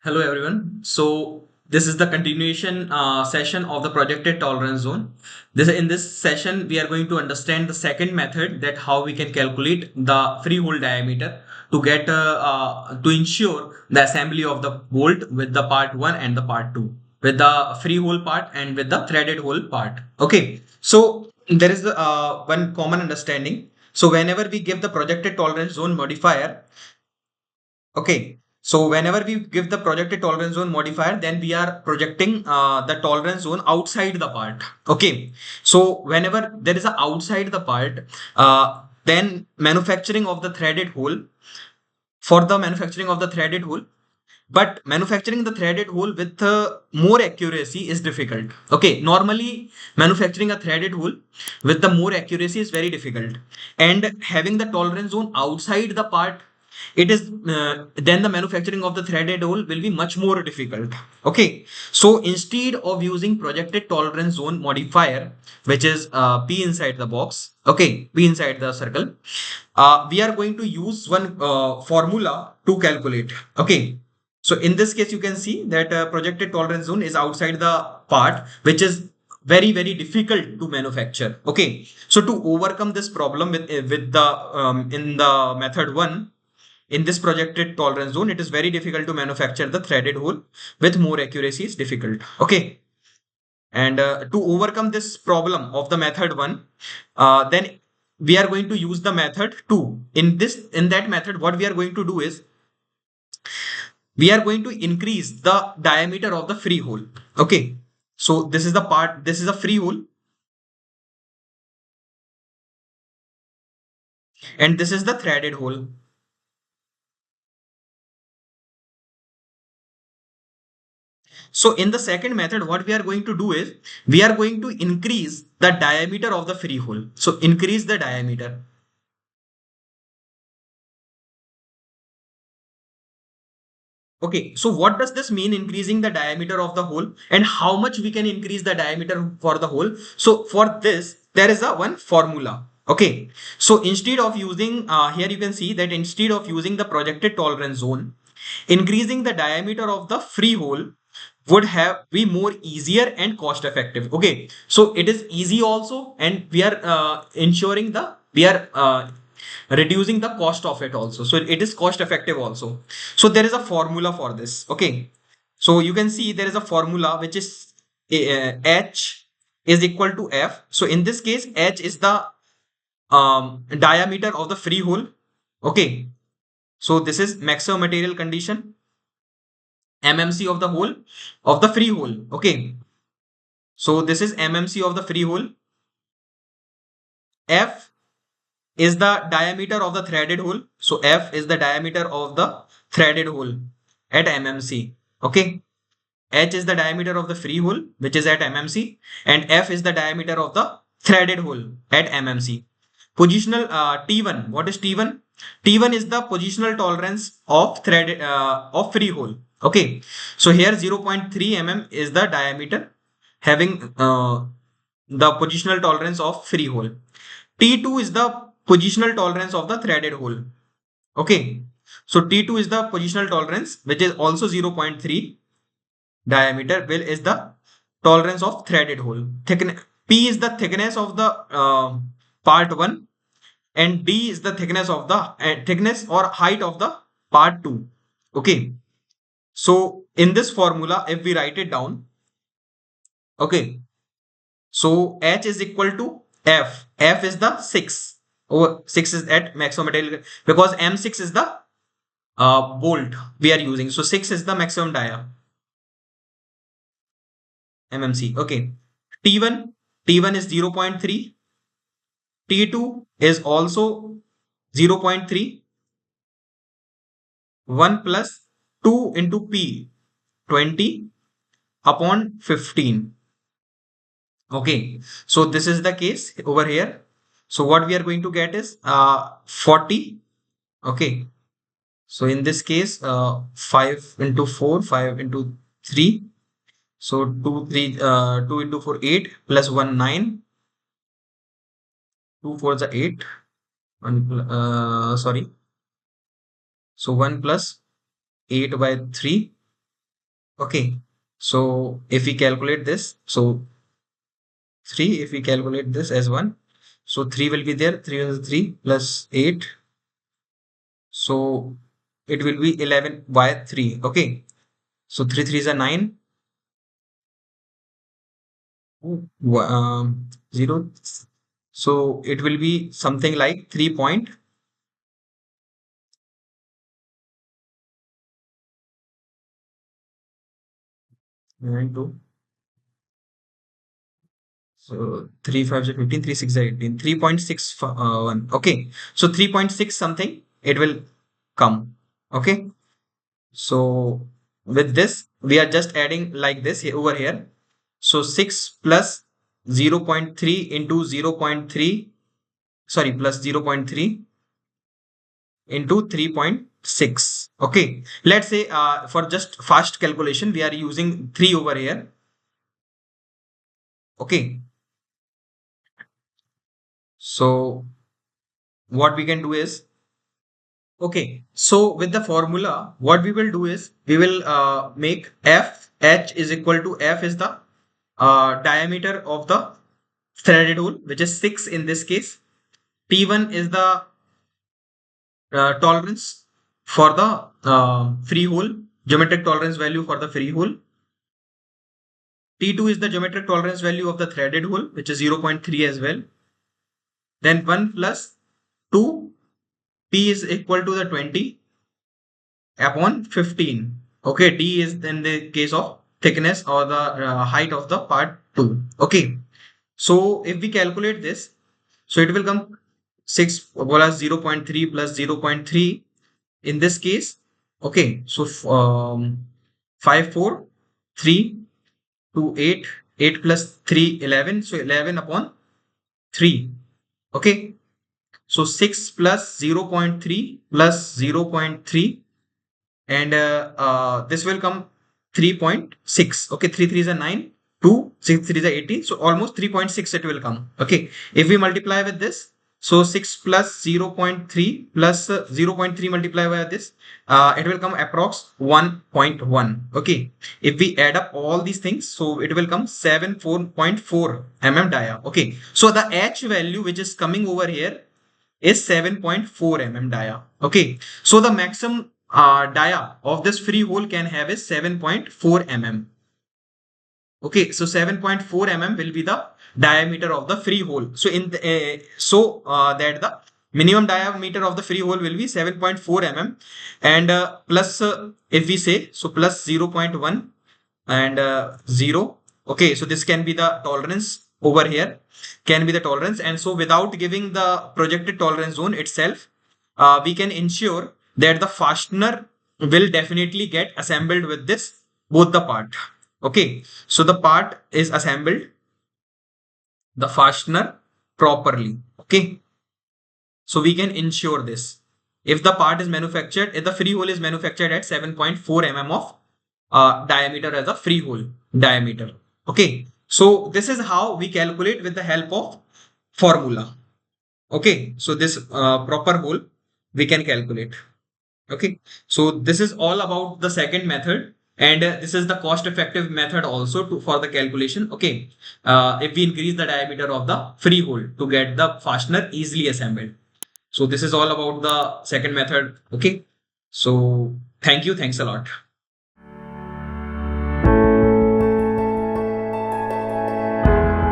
Hello everyone. So this is the continuation session of the projected tolerance zone. This in this session we are going to understand the second method, that how we can calculate the free hole diameter to get to ensure the assembly of the bolt with the part 1 and the part 2, with the free hole part and with the threaded hole part. Okay. So there is one common understanding. So whenever we give the projected tolerance zone modifier. Okay, so whenever we give the projected tolerance zone modifier, then we are projecting the tolerance zone outside the part. Okay, so whenever there is a outside the part, then manufacturing of the threaded hole, for the manufacturing of the threaded hole, but manufacturing the threaded hole with more accuracy is difficult. Okay, normally manufacturing a threaded hole with the more accuracy is very difficult, and having the tolerance zone outside the part, it is then the manufacturing of the threaded hole will be much more difficult. Okay, so instead of using projected tolerance zone modifier, which is p inside the box, okay, p inside the circle, we are going to use one formula to calculate. Okay, so in this case, you can see that projected tolerance zone is outside the part, which is very difficult to manufacture. Okay, so to overcome this problem with the in the method one, in this projected tolerance zone, it is very difficult to manufacture the threaded hole with more accuracy is difficult. Okay, and to overcome this problem of the method one, then we are going to use the method two. In that method, what we are going to do is we are going to increase the diameter of the free hole. Okay, so this is the part, this is a free hole, and this is the threaded hole. So in the second method, what we are going to do is we are going to increase the diameter of the free hole. So increase the diameter. Okay, so what does this mean, increasing the diameter of the hole, and how much we can increase the diameter for the hole? So for this, there is a one formula. Okay, so instead of using here, you can see that instead of using the projected tolerance zone, increasing the diameter of the free hole would have be more easier and cost effective. Okay, so it is easy also, and we are ensuring the we are reducing the cost of it also, so it is cost effective also. So there is a formula for this. Okay, so you can see there is a formula which is h is equal to f. So in this case, h is the diameter of the free hole. Okay, so this is maximum material condition, mmc of the hole, of the free hole. Okay, so this is mmc of the free hole. F is the diameter of the threaded hole. So F is the diameter of the threaded hole at mmc. Okay, H is the diameter of the free hole, which is at mmc, and F is the diameter of the threaded hole at mmc. Positional T1. What is T1? T1 is the positional tolerance of thread of free hole. Okay, so here 0.3 is the diameter having the positional tolerance of free hole. T2 is the positional tolerance of the threaded hole. Okay, so T2 is the positional tolerance, which is also 0.3 diameter, will is the tolerance of threaded hole. P is the thickness of the part 1, and D is the thickness of the thickness or height of the part 2. Okay, so in this formula, if we write it down, okay, so H is equal to F. F is the 6. Over 6 is at maximum material, because M6 is the bolt we are using. So 6 is the maximum dia, mmc. Okay, T1, T1 is 0.3. T2 is also 0.3. 1 plus 2 into P, 20 upon 15. Okay, so this is the case over here. So what we are going to get is 40. Okay, so in this case, 5 into 4, 5 into 3. So 2 into 4, 8 plus 1, 9. 2 4 is 8. Sorry. So 1 plus 8 by 3. Okay. So if we calculate this, so 3, if we calculate this as 1, so 3 will be there. 3 is 3 plus 8. So it will be 11 by 3. Okay. So 3 3 is a 9. 0. So it will be something like 3.92. So 3 5 is 15, 3 6 is 18, 3.61. Okay. So 3.6 something it will come. Okay. So with this, we are just adding like this here, over here. So 6 plus 0.3 into 0.3, sorry, plus 0.3 into 3.6. Okay. Let's say for just fast calculation, we are using 3 over here. Okay. So what we can do is, okay, so with the formula, what we will do is we will make F H is equal to F is the diameter of the threaded hole, which is 6 in this case. T1 is the tolerance for the free hole, geometric tolerance value for the free hole. T2 is the geometric tolerance value of the threaded hole, which is 0.3 as well. Then 1 plus 2, P is equal to the 20 upon 15. Okay, D is in the case of thickness or the height of the part 2. Okay, so if we calculate this, so it will come 6 plus 0.3 plus 0.3 in this case. Okay, so 5 4 3 2 8, 8 plus 3 11, so 11 upon 3. Okay, so 6 plus 0.3 plus 0.3, and this will come 3.6. Okay, 3 3 is a 9, 2 6 3 is a 18, so almost 3.6 it will come. Okay, if we multiply with this, so 6 plus 0.3 plus 0.3 multiply by this, it will come approx 1.1. Okay, if we add up all these things, so it will come 74.4 dia. Okay, so the H value which is coming over here is 7.4 dia. Okay, so the maximum dia of this free hole can have is 7.4 Okay, so 7.4 will be the diameter of the free hole. So that the minimum diameter of the free hole will be 7.4 and plus if we say so plus 0.1 and 0. Okay, so this can be the tolerance over here, can be the tolerance, and so without giving the projected tolerance zone itself, we can ensure that the fastener will definitely get assembled with this both the part. Okay, so the part is assembled, the fastener properly. Okay, so we can ensure this. If the part is manufactured, if the free hole is manufactured at 7.4 of diameter as a free hole diameter. Okay, so this is how we calculate with the help of formula. Okay, so this proper hole we can calculate. Okay, so this is all about the second method, and this is the cost effective method also for the calculation. Okay, if we increase the diameter of the free hole to get the fastener easily assembled. So this is all about the second method. Okay, so thank you, thanks a lot.